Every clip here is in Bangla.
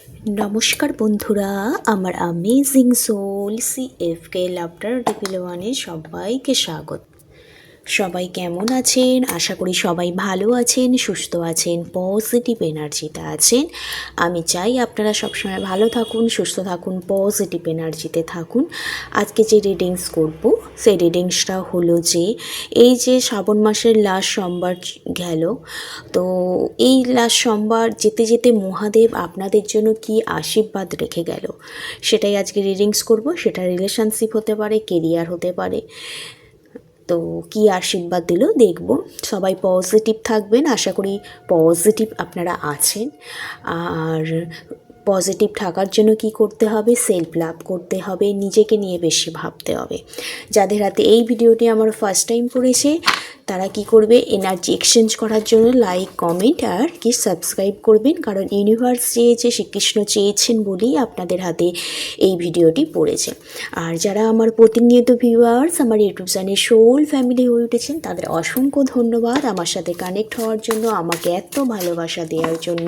নমস্কার বন্ধুরা, আমার অ্যামেজিং সোল CFK লাফটার টিপিল ওয়ানে সবাইকে স্বাগত। সবাই কেমন আছেন? আশা করি সবাই ভালো আছেন, সুস্থ আছেন, পজিটিভ এনার্জিতে আছেন। আমি চাই আপনারা সবসময় ভালো থাকুন, সুস্থ থাকুন, পজিটিভ এনার্জিতে থাকুন। আজকে যে রিডিংস করব সেই রিডিংসটা হলো যে এই যে শ্রাবণ মাসের লাস্ট সোমবার গেল, তো এই লাস্ট সোমবার যেতে যেতে মহাদেব আপনাদের জন্য কি আশীর্বাদ রেখে গেল সেটাই আজকে রিডিংস করব। সেটা রিলেশনশিপ হতে পারে, কেরিয়ার হতে পারে। তো কি আশীর্বাদ দিল দেখব। সবাই পজিটিভ থাকবেন, আশা করি পজিটিভ আপনারা আছেন। আর পজিটিভ থাকার জন্য কি করতে হবে? সেলফ লাভ করতে হবে, নিজেকে নিয়ে বেশি ভাবতে হবে। যাদের হাতে এই ভিডিওটি আমার ফার্স্ট টাইম পড়েছে তারা কি করবে? এনার্জি এক্সচেঞ্জ করার জন্য লাইক, কমেন্ট আর কি সাবস্ক্রাইব করবেন, কারণ ইউনিভার্স চেয়েছে, শ্রীকৃষ্ণ চেয়েছেন বলেই আপনাদের হাতে এই ভিডিওটি পড়েছে। আর যারা আমার প্রতিনিয়ত ভিউয়ার্স আমার ইউটিউব চ্যানেল সোল ফ্যামিলি হয়ে উঠেছেন তাদের অসংখ্য ধন্যবাদ আমার সাথে কানেক্ট হওয়ার জন্য, আমাকে এত ভালোবাসা দেওয়ার জন্য।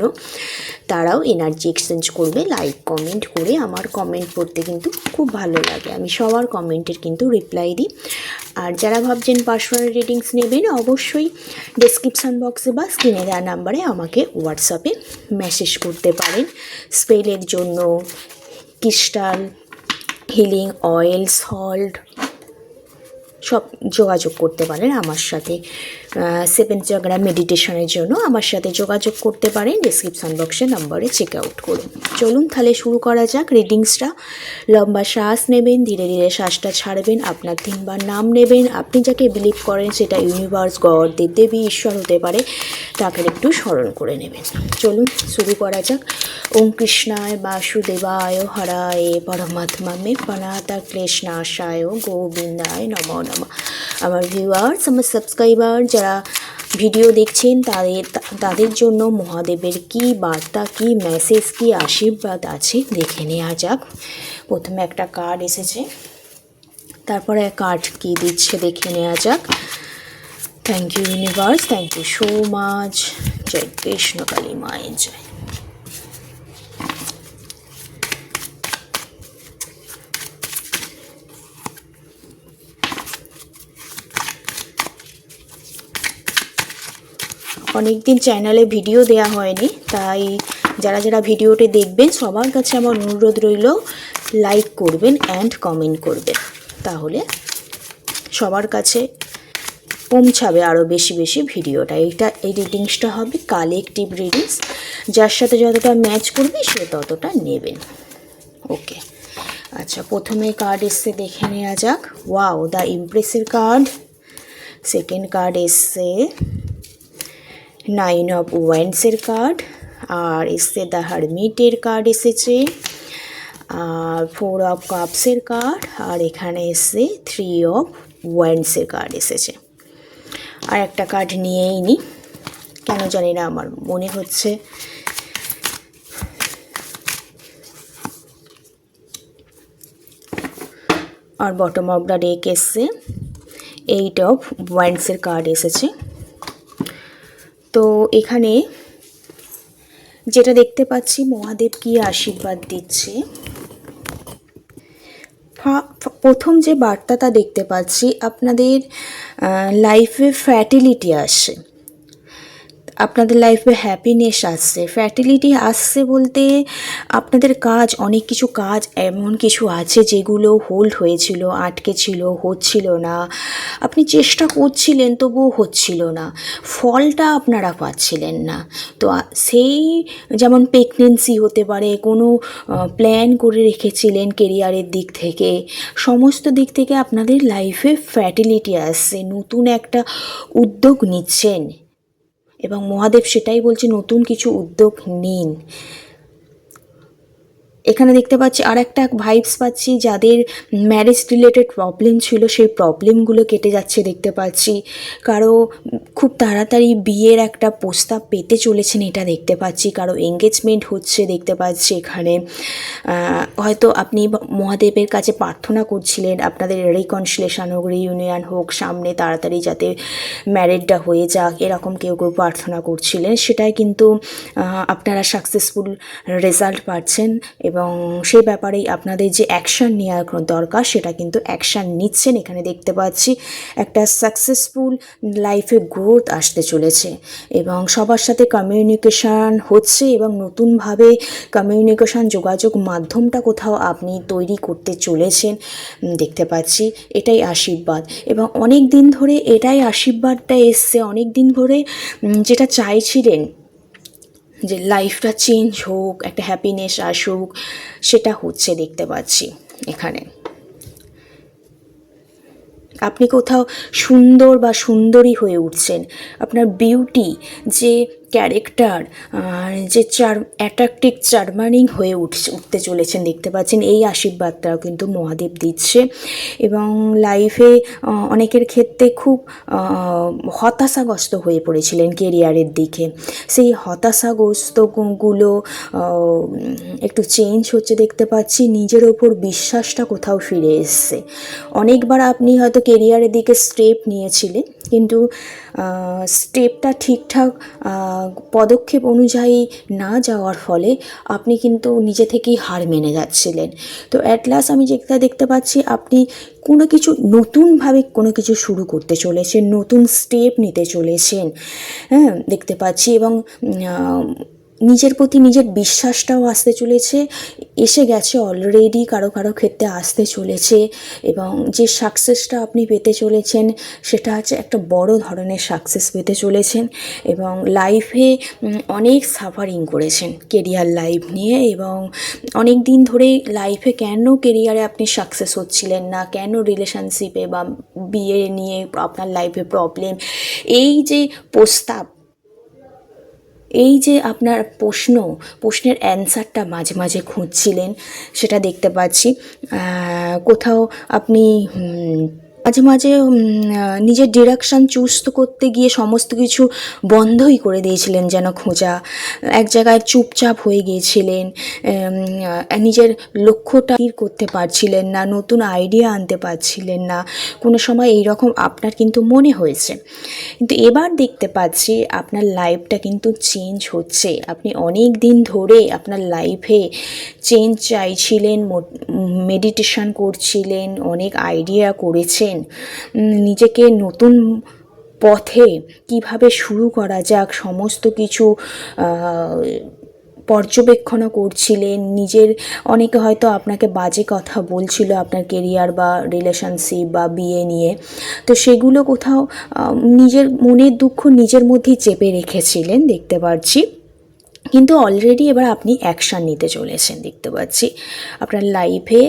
তারাও এনার্জি এক্সচেঞ্জ করবে লাইক কমেন্ট করে। আমার কমেন্ট পড়তে কিন্তু খুব ভালো লাগে, আমি সবার কমেন্টের কিন্তু রিপ্লাই দিই। আর যারা ভাবছেন পার্সোনাল রিডিংস নেবেন, অবশ্যই ডেসক্রিপশান বক্সে বা স্ক্রিনে দেওয়া নাম্বারে আমাকে হোয়াটসঅ্যাপে মেসেজ করতে পারেন। স্পেলের জন্য, ক্রিস্টাল, হিলিং অয়েল, সল্ট সব যোগাযোগ করতে পারেন আমার সাথে। 7 চক্রা মেডিটেশনের জন্য আমার সাথে যোগাযোগ করতে পারেন, ডিসক্রিপশান বক্সে নাম্বারে চেক আউট করুন। চলুন তাহলে শুরু করা যাক রিডিংসটা। লম্বা শ্বাস নেবেন, ধীরে ধীরে শ্বাসটা ছাড়বেন, আপনার 3 বার নাম নেবেন। আপনি যাকে বিলিভ করেন, সেটা ইউনিভার্স, গড, দেবদেবী, ঈশ্বর হতে পারে, তাকে একটু স্মরণ করে নেবেন। চলুন শুরু করা যাক। ওম কৃষ্ণায় বাসুদেবায় হরায় পরমাত্মা প্রণাতা ক্লেশনাশায় গোবিন্দায় নমো নমঃ। আমার ভিউয়ার্স, আমার সাবস্ক্রাইবার যারা ভিডিও দেখছেন তাদের জন্য মহাদেবের কি বার্তা, কি মেসেজ, কি আশীর্বাদ আছে দেখে নেওয়া যাক। প্রথমে একটা কার্ড এসেছে, তারপরে কার্ড কি দিচ্ছে দেখে নেওয়া যাক। Thank you universe, thank you so much. জয় কৃষ্ণ কালী মায়ের জয়। অনেক দিন চ্যানেলে ভিডিও দেয়া হয়নি, তাই যারা যারা ভিডিওটি দেখবেন সবার কাছে আমার অনুরোধ রইল লাইক করবেন অ্যান্ড কমেন্ট করবেন, তাহলে সবার কাছে পৌঁছাবে আরও বেশি বেশি ভিডিওটা। এই রিডিংসটা হবে কালেকটিভ রিডিংস, যার সাথে যতটা ম্যাচ করবে সে ততটা নেবেন। ওকে, আচ্ছা, প্রথমে কার্ড এসছে দেখে নেওয়া যাক। ওয়াও, দ্য ইমপ্রেসের কার্ড। সেকেন্ড কার্ড এসছে 9 অফ ওয়ান্ডসের কার্ড, আর এসছে দ্য হারমিটের কার্ড এসেছে, আর 4 অফ কাপসের কার্ড, আর এখানে এসছে 3 অফ ওয়ান্ডসের কার্ড এসেছে। আর একটা কার্ড নিয়েই নি, কেন জানি না আমার মনে হচ্ছে আর বটম অফ দ্য ডেক এসছে 8 অফ ওয়ান্ডসের কার্ড এসেছে। তো এখানে যেটা দেখতে পাচ্ছি, মহাদেব কি আশীর্বাদ দিচ্ছে। প্রথম যে বার্তাটা দেখতে পাচ্ছি, আপনাদের লাইফে ফার্টিলিটি আসছে, আপনাদের লাইফে হ্যাপিনেস আসছে। ফার্টিলিটি আসছে বলতে আপনাদের কাজ, অনেক কিছু কাজ এমন কিছু আছে যেগুলো হোল্ড হয়েছিল, আটকে ছিল, হচ্ছিল না। আপনি চেষ্টা করছিলেন তবুও হচ্ছিল না, ফলটা আপনারা পাচ্ছিলেন না। তো সেই যেমন প্রেগনেন্সি হতে পারে, কোনো প্ল্যান করে রেখেছিলেন কেরিয়ারের দিক থেকে, সমস্ত দিক থেকে আপনাদের লাইফে ফার্টিলিটি আসছে, নতুন একটা উদ্যোগ নিচ্ছেন। এবং মহাদেব সেটাই বলছে, নতুন কিছু উদ্যোগ নিন। এখানে দেখতে পাচ্ছি আর একটা ভাইবস পাচ্ছি, যাদের ম্যারেজ রিলেটেড প্রবলেম ছিল সেই প্রবলেমগুলো কেটে যাচ্ছে দেখতে পাচ্ছি। কারো খুব তাড়াতাড়ি বিয়ের একটা প্রস্তাব পেতে চলেছেন এটা দেখতে পাচ্ছি, কারো এঙ্গেজমেন্ট হচ্ছে দেখতে পাচ্ছি এখানে। হয়তো আপনি মহাদেবের কাছে প্রার্থনা করছিলেন আপনাদের রিকনসিলেশন হোক, রিইউনিয়ন হোক সামনে, তাড়াতাড়ি যাতে ম্যারেডটা হয়ে যাক, এরকম কেউ কেউ প্রার্থনা করছিলেন। সেটাই কিন্তু আপনারা সাকসেসফুল রেজাল্ট পাচ্ছেন এবং সেই ব্যাপারেই আপনাদের যে অ্যাকশান নেওয়ার দরকার সেটা কিন্তু অ্যাকশান নিচ্ছেন। এখানে দেখতে পাচ্ছি একটা সাকসেসফুল লাইফে গ্রোথ আসতে চলেছে এবং সবার সাথে কমিউনিকেশান হচ্ছে এবং নতুনভাবে কমিউনিকেশান যোগাযোগ মাধ্যমটা কোথাও আপনি তৈরি করতে চলেছেন দেখতে পাচ্ছি। এটাই আশীর্বাদ এবং অনেক দিন ধরে এটাই আশীর্বাদটা এসছে, অনেক দিন ধরে যেটা চাইছিলেন যে লাইফটা চেঞ্জ হোক, একটা হ্যাপিনেস আসুক, সেটা হচ্ছে দেখতে পাচ্ছি এখানে। আপনি কোথাও সুন্দর বা সুন্দরী হয়ে উঠছেন। আপনার বিউটি, যে ক্যারেক্টার, যে অ্যাট্রাকটিভ চার্মানিং হয়ে উঠতে চলেছেন দেখতে পাচ্ছেন। এই আশীর্বাদটাও কিন্তু মহাদেব দিচ্ছে এবং লাইফে অনেকের ক্ষেত্রে খুব হতাশাগ্রস্ত হয়ে পড়েছিলেন কেরিয়ারের দিকে। সেই হতাশাগ্রস্তগুলো একটু চেঞ্জ হচ্ছে দেখতে পাচ্ছি। নিজের ওপর বিশ্বাসটা কোথাও ফিরে এসছে। অনেকবার আপনি হয়তো কেরিয়ারের দিকে স্টেপ নিয়েছিলেন কিন্তু স্টেপটা ঠিকঠাক পদক্ষেপ অনুযায়ী না যাওয়ার ফলে আপনি কিন্তু নিজে থেকেই হার মেনে যাচ্ছিলেন। তো অ্যাট লাস্ট আমি যেটা দেখতে পাচ্ছি আপনি কোনো কিছু নতুনভাবে কোনো কিছু শুরু করতে চলেছেন, নতুন স্টেপ নিতে চলেছেন, হ্যাঁ দেখতে পাচ্ছি। এবং নিজের প্রতি নিজের বিশ্বাসটাও আসতে চলেছে, এসে গেছে অলরেডি, কারো কারো ক্ষেত্রে আসতে চলেছে এবং যে সাকসেসটা আপনি পেতে চলেছেন সেটা হচ্ছে একটা বড় ধরনের সাকসেস পেতে চলেছেন এবং লাইফে অনেক সাফারিং করেছেন কেরিয়ার লাইফ নিয়ে এবং অনেক দিন ধরে লাইফে কেন কেরিয়ারে আপনি সাকসেস হচ্ছিলেন না, কেন রিলেশনশিপে বা বিয়ে নিয়ে আপনার লাইফে প্রবলেম, এই যে প্রস্তাব, এই যে আপনার প্রশ্নের অ্যান্সারটা মাঝে মাঝে খুঁজছিলেন সেটা দেখতে পাচ্ছি। কোথাও আপনি মাঝে মাঝে নিজের ডিরেকশান চুজ করতে গিয়ে সমস্ত কিছু বন্ধই করে দিয়েছিলেন যেন খোঁজা, এক জায়গায় চুপচাপ হয়ে গিয়েছিলেন, নিজের লক্ষ্যটা স্থির করতে পারছিলেন না, নতুন আইডিয়া আনতে পারছিলেন না। কোনো সময় এই রকম আপনার কিন্তু মনে হয়েছে, কিন্তু এবার দেখতে পাচ্ছি আপনার লাইফটা কিন্তু চেঞ্জ হচ্ছে। আপনি অনেক দিন ধরে আপনার লাইফে চেঞ্জ চাইছিলেন, মেডিটেশন করছিলেন, অনেক আইডিয়া করেছেন, নিজেকে নতুন পথে কিভাবে শুরু করা যাক সমস্ত কিছু পর্যবেক্ষণও করছিলেন। নিজের অনেকে হয়তো আপনাকে বাজে কথা বলছিল আপনার কেরিয়ার বা রিলেশনশিপ বা বিয়ে নিয়ে, তো সেগুলো কোথাও নিজের মনের দুঃখ নিজের মধ্যেই চেপে রেখেছিলেন দেখতে পাচ্ছি। কিন্তু অলরেডি এবার আপনি অ্যাকশান নিতে চলেছেন দেখতে পাচ্ছি। আপনার লাইফে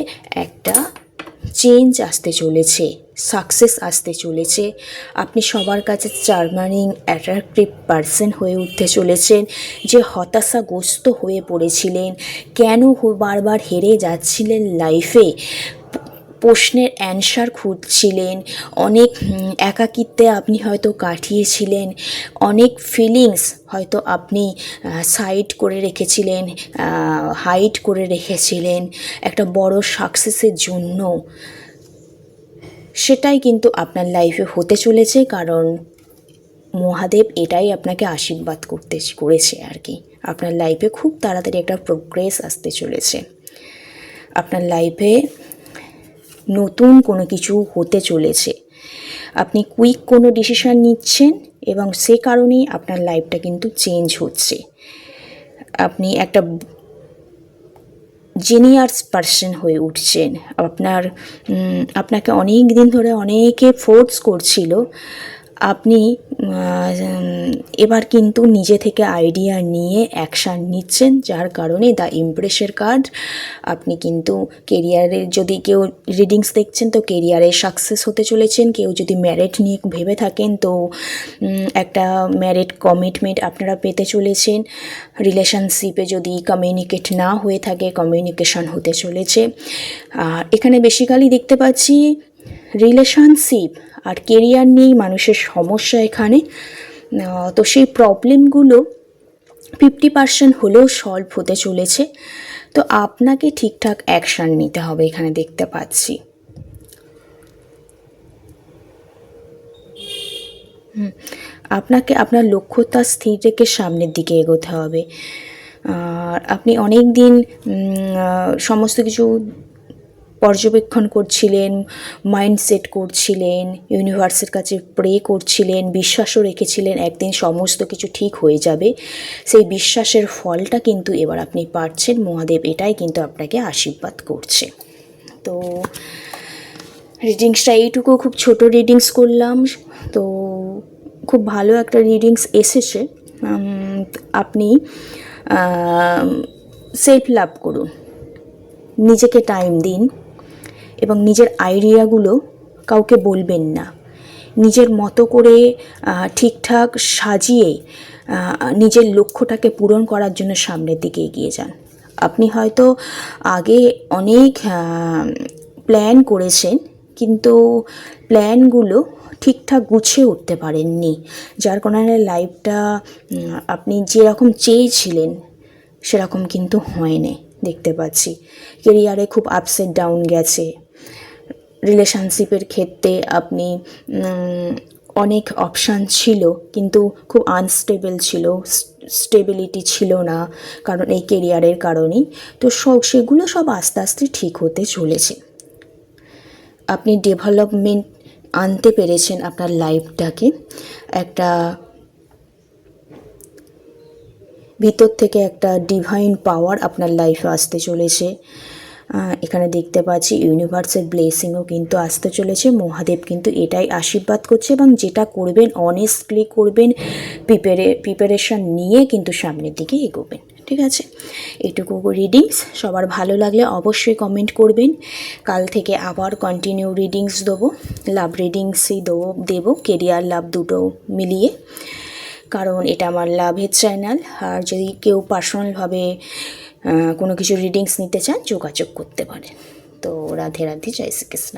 একটা চেঞ্জ আসতে চলেছে, সাকসেস আসতে চলেছে। আপনি সবার কাছে চার্মানিং অ্যাট্রাকটিভ পারসন হয়ে উঠতে চলেছেন। যে হতাশাগ্রস্ত হয়ে পড়েছিলেন, কেন বারবার হেরে যাচ্ছিলেন লাইফে, প্রশ্নের অ্যানসার খুঁজছিলেন, অনেক একাকিত্বে আপনি হয়তো কাটিয়েছিলেন, অনেক ফিলিংস হয়তো আপনি সাইড করে রেখেছিলেন, হাইড করে রেখেছিলেন একটা বড় সাকসেসের জন্য। সেটাই কিন্তু আপনার লাইফে হতে চলেছে, কারণ মহাদেব এটাই আপনাকে আশীর্বাদ করেছে আর কি। আপনার লাইফে খুব তাড়াতাড়ি একটা প্রোগ্রেস আসতে চলেছে, আপনার লাইফে নতুন কোনো কিছু হতে চলেছে, আপনি কুইক কোনো ডিসিশান নিচ্ছেন এবং সে কারণেই আপনার লাইফটা কিন্তু চেঞ্জ হচ্ছে। আপনি একটা জিনিয়াস পারসন হয়ে উঠছেন। আপনাকে অনেক দিন ধরে অনেকে ফোর্স করছিল, আপনি এবার কিন্তু নিজে থেকে আইডিয়া নিয়ে অ্যাকশান নিচ্ছেন, যার কারণে দ্য ইমপ্রেসের কার্ড। আপনি কিন্তু কেরিয়ারের, যদি কেউ রিডিংস দেখছেন তো কেরিয়ারে সাকসেস হতে চলেছেন। কেউ যদি ম্যারিড নিয়ে ভেবে থাকেন তো একটা ম্যারিড কমিটমেন্ট আপনারা পেতে চলেছেন। রিলেশনশিপে যদি কমিউনিকেট না হয়ে থাকে, কমিউনিকেশন হতে চলেছে। আর এখানে বেসিক্যালি দেখতে পাচ্ছি রিলেশনশিপ আর কেরিয়ার নিয়েই মানুষের সমস্যা এখানে। তো সেই প্রবলেমগুলো 50% হলেও সলভ হতে চলেছে। তো আপনাকে ঠিকঠাক অ্যাকশান নিতে হবে এখানে দেখতে পাচ্ছি। আপনাকে আপনার লক্ষ্যটা স্থির রেখে সামনের দিকে এগোতে হবে। আর আপনি অনেক দিন সমস্ত কিছু পর্যবেক্ষণ করছিলেন, মাইন্ড সেট করছিলেন, ইউনিভার্সের কাছে প্রে করছিলেন, বিশ্বাসও রেখেছিলেন একদিন সমস্ত কিছু ঠিক হয়ে যাবে। সেই বিশ্বাসের ফলটা কিন্তু এবার আপনি পাচ্ছেন। মহাদেব এটাই কিন্তু আপনাকে আশীর্বাদ করছে। তো রিডিংসটা এইটুকু, খুব ছোট রিডিংস করলাম, তো খুব ভালো একটা রিডিংস এসেছে। আপনি সেলফ লাভ করুন, নিজেকে টাইম দিন এবং নিজের আইডিয়াগুলো কাউকে বলবেন না। নিজের মতো করে ঠিকঠাক সাজিয়ে নিজের লক্ষ্যটাকে পূরণ করার জন্য সামনের দিকে এগিয়ে যান। আপনি হয়তো আগে অনেক প্ল্যান করেছেন, কিন্তু প্ল্যানগুলো ঠিকঠাক গুছিয়ে উঠতে পারেননি, যার কারণে লাইফটা আপনি যেরকম চেয়েছিলেন সেরকম কিন্তু হয়নি দেখতে পাচ্ছি। কেরিয়ারে খুব আপসেট ডাউন গেছে। রিলেশনশিপের ক্ষেত্রে আপনি অনেক অপশান ছিল, কিন্তু খুব আনস্টেবল ছিল, স্টেবিলিটি ছিল না, কারণ এই কেরিয়ারের কারণেই। তো সেগুলো সব আস্তে আস্তে ঠিক হতে চলেছে। আপনি ডেভেলপমেন্ট আনতে পেরেছেন আপনার লাইফটাকে। একটা ভিতর থেকে একটা ডিভাইন পাওয়ার আপনার লাইফে আসতে চলেছে। এখানে দেখতে পাচ্ছি ইউনিভার্সের ব্লেসিংও কিন্তু আসতে চলেছে। মহাদেব কিন্তু এটাই আশীর্বাদ করছে, এবং যেটা করবেন অনেস্টলি করবেন, প্রিপারেশান নিয়ে কিন্তু সামনের দিকে এগোবেন। ঠিক আছে, এটুকু রিডিংস। সবার ভালো লাগলে অবশ্যই কমেন্ট করবেন। কাল থেকে আবার কন্টিনিউ রিডিংস দেবো, লাভ রিডিংসই দেবো, কেরিয়ার লাভ দুটো মিলিয়ে, কারণ এটা আমার লাভের চ্যানেল। আর যদি কেউ পার্সোনালভাবে কোনো কিছু রিডিংস নিতে চান যোগাযোগ করতে পারেন। তো রাধে রাধে, জয় শ্রীকৃষ্ণ।